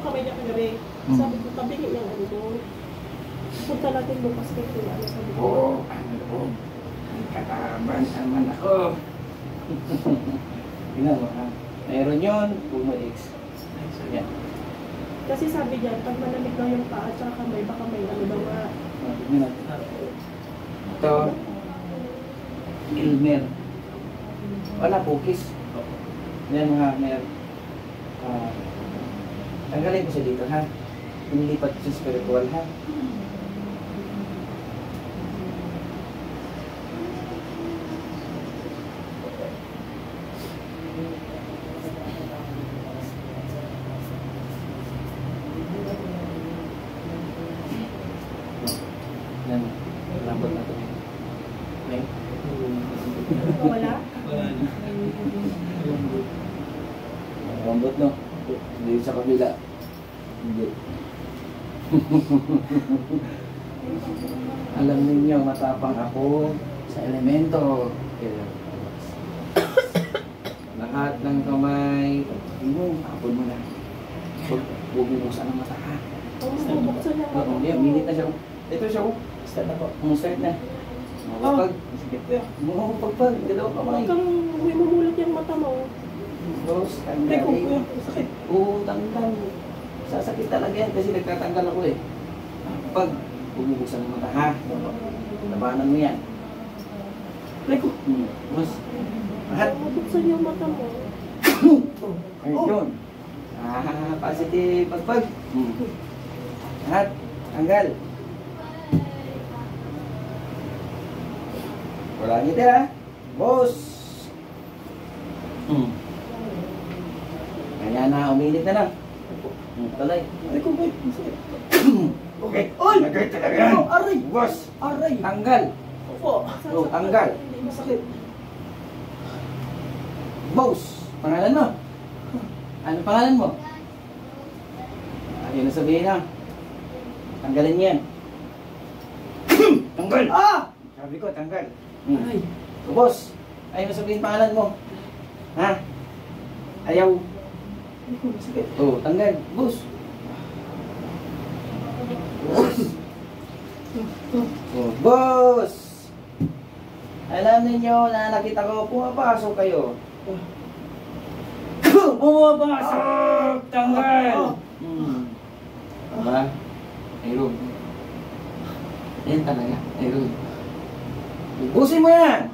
kamay niya kagabi. Sabi ko, tabingin niya ano doon. Punta natin bukas kay Kuya. Sabi ko, ano? Ang kataban naman ako. Tingnan mo ha. Mayroon yun, Puno X. So yan. kasi sabi niya, pag malamig daw yung paa at saka kamay, baka may ano daw nga. Tingnan natin. Ito, Elmer. Wala, pukis. Yan mga mer. Tanggalin ko siya dito ha. Inilipat sa spiritual ha. Yan. Lambot na ito. Okay? Wala? Lambot no? Hindi sa kabila. Hindi. Alam ninyo, matapang ako sa elemento. Kaya, lahat ng kamay, hapon mo na. Huwag bubuksan ang mata ha. Oo, buksan niya. Oo, yan, minit na siya. Ito siya. Start na po. Start na. Pag, pag, dalawang kamay. Huwag kang may mumulat yung mata mo. Boss, tanggal eh. Sakit. Oo, tanggal. Sasakit talaga yan kasi nagtatanggal ako eh. Pag bumubuksan ng mata ha, labanan mo yan. Like, boss. Lahat. Buksan yung mata mo. Ayun. Positive. Pagpag. Lahat. Tanggal. Wala ngiti ha. Boss. Kaya na, uminit na lang. Talay. Ay ko ba? Okay. Oy! Nagay talaga yan. Aray! Boss. Aray! Tanggal. Opo. Oh, tanggal. Hindi masakit. Boss. Pangalan mo? Ano pangalan mo? Ayun na sabihin na. Tanggalin niyan. Tanggal! Sabi ko, tanggal. Ay. So, boss, ayun na sabihin pangalan mo. Ha? Ayaw. Ay ko masakit. Oh, tanggal. Boss. Boss. Oh, boss. Alam ninyo na nakita ko, pumapasok kayo. Pumapasok! Tanggal! Diba? Ayun. Yan talaga. Ayun. Ubusin mo yan!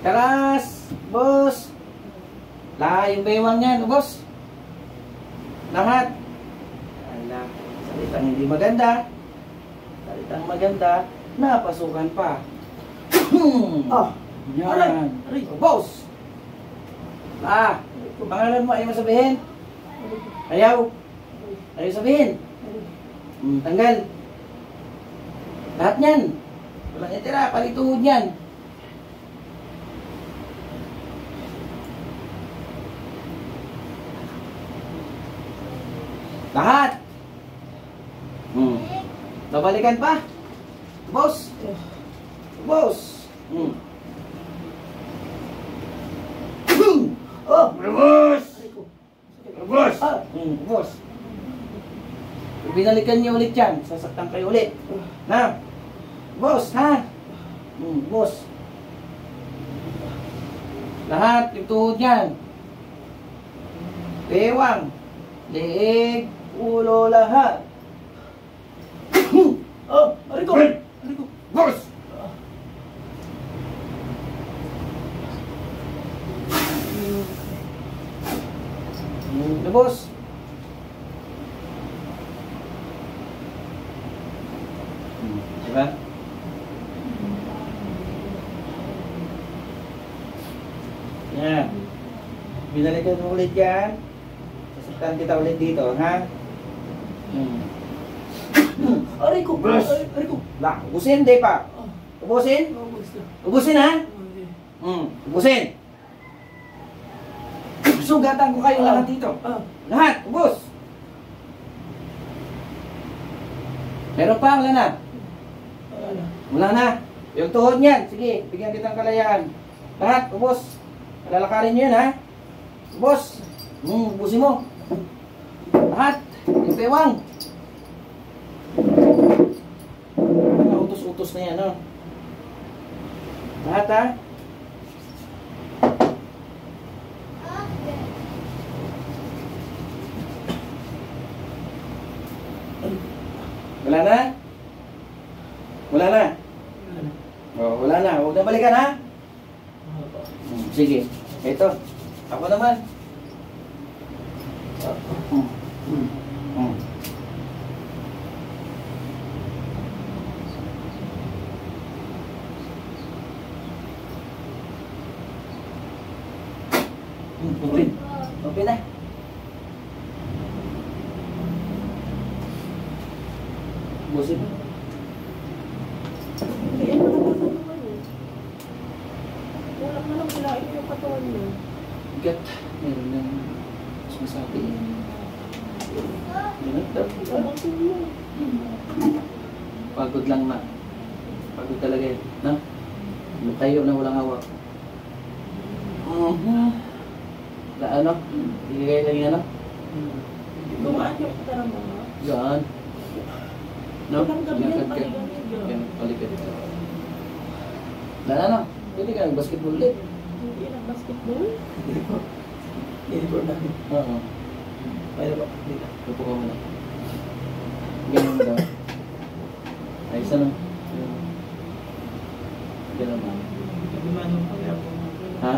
Taras! Boss! Lahat yung baywang yan, boss! Lahat! Ala, salitang hindi maganda. Salitang maganda, napasukan pa. Yan! Aray! Boss! Pangalan mo, ayaw mo sabihin? Ayaw? Ayaw sabihin? Tanggal. Lahat yan. Walang itira, palituhod yan. Lahat. Babalikan pa. Boss. Boss. Boss. Boss. Boss. Binalikan niyo ulit yan. Sasaktan kayo ulit. Na. Boss, ha? Boss. Lahat, yung tuhod yan. Bewang. Leeg, ulo, lahat. Aray ko! Aray ko! Boss! Boss. Diba? Yan. Binalikan mo ulit yan. Sasaktan kita ulit dito, ha? Aray ko! Boss! Aray ko! Ubusin, di pa. Ubusin? Ubusin, ha? Ubusin. Sugatan ko kayo lahat dito. Lahat, ubus. Meron pa, wala na? Wala na. Yung tuhod niyan, sige, bigyan kitang kalayaan. Lahat, ubus. Lalakarin niyo yan, ha? Ubus. Ubusin mo. Lahat. Yung bewang. Mga utos-utos na yan, no? Lahat, ha? Wala na? Wala na? Oh, wala na. Huwag na balikan, ha? Sige. Ito. Ako naman. Open. Open na. Busin mo. Hindi, ano naman ang katawan eh. Kulang na lang hilain yung katawan mo. Bigat. Meron ng sumasabi. Sabasin mo. Pagod lang na. Pagod talaga yun. No? Tayo na walang hawak. Na ano? Ibigay lang yan, ano? Gumaan yung katawan mo. Yan. No? Ilang gabi yan, Lakad ka. paligid. Yan, palikad ka. Wala na, no? Pwede ka nag-basketball ulit. Hindi, nag-basketball. Uniform namin. Oo. Mayroon ba? Dito. Lupo ka muna. Ganun daw. Ayos na, no? Ganun ba? Gumano pa kaya po. Ha?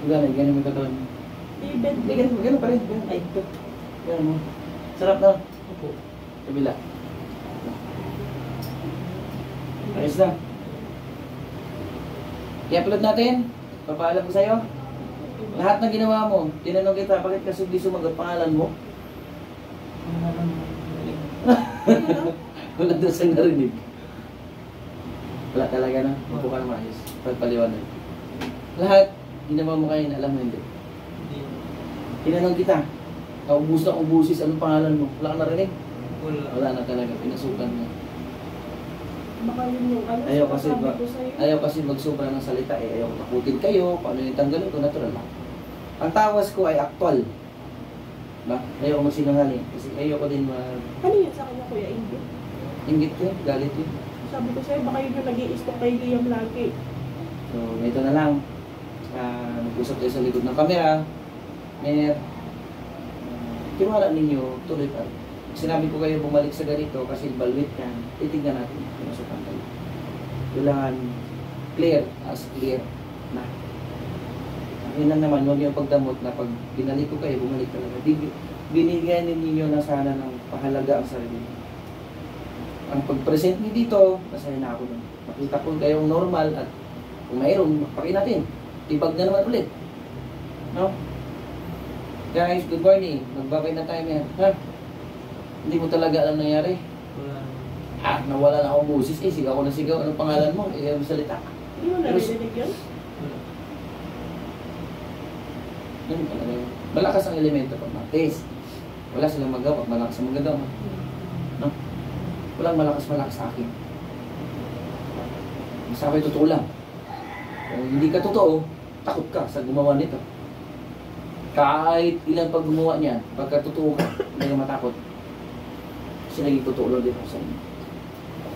Ganun, ganun yung katawan. Even. Hindi, ganun pa rin. Ganun. Ay, ito. Ganun mo. Sarap na. Opo. Kabila. Ayos na. I-upload natin. Papaalam ko sa'yo. Lahat na ginawa mo. Tinanong kita, bakit kasi di sumagot pangalan mo? Wala doon sa narinig. Wala talaga na. Mapo ka na maayos. Pagpaliwanag. Lahat, ginawa mo kayo na alam mo hindi. Tinanong kita. Ubus na ubusis, anong pangalan mo? Wala ka narinig? Wala. Wala na talaga. Pinasukan mo. Baka yun yung ano, Ayaw kasi sabi ba, ko sa'yo. ayaw kasi magsobra ng salita eh. Ayaw takutin kayo, paano yung tanggalin ko, natural lang. Ang tawas ko ay aktual. Ba? Ayaw ko magsinungaling. Kasi ayaw ko din Ano yun sa kanya, Kuya Ingrid? inggit yun, galit yun. Sabi ko sa'yo, baka yun yung nag-i-stalk kay Liam lagi. So, ito na lang. Nag-usap tayo sa likod ng camera. Mer, tiwala ninyo, tuloy pa. Sinabi ko kayo bumalik sa ganito kasi balwit ka. Titignan natin. Pinasukan kayo. Kailangan clear as clear na. Yun lang naman, huwag yung pagdamot na pag binalik ko kayo, bumalik talaga. Binigyan ninyo na sana ng pahalaga ang sarili. Ang pag-present niyo dito, masaya na ako nun. Makita ko kayong normal at kung mayroon, pakita natin. Tibag na naman ulit. No? Guys, good morning. Magbabay na tayo ngayon. Ha? Hindi mo talaga alam nangyari. Wala. Nawala na akong busis. Sigaw ko na sigaw. Anong pangalan mo? Ang salita. Hindi mo narinig yun? Wala. Yun talaga yun. Malakas ang elemento pag mag-taste. Wala silang magawa pag malakas ang magagawa. No? Walang malakas-malakas sa akin. Sabi totoo lang. Kung hindi ka totoo, takot ka sa gumawa nito. Kahit ilang pag gumawa niyan, pagka totoo ka, hindi ka matakot. Kasi naging totoo lang din ako sa inyo.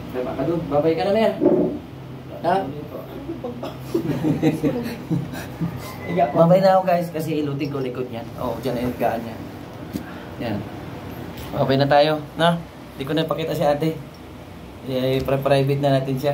Kaya ka doon, babay ka na Mer. Ha? Babay na ako guys, kasi ilutin ko likod niyan. Oo, dyan na yung gaan niya. Yan. Babay na tayo, na? Hindi ko na pakita si ate. Private na natin siya.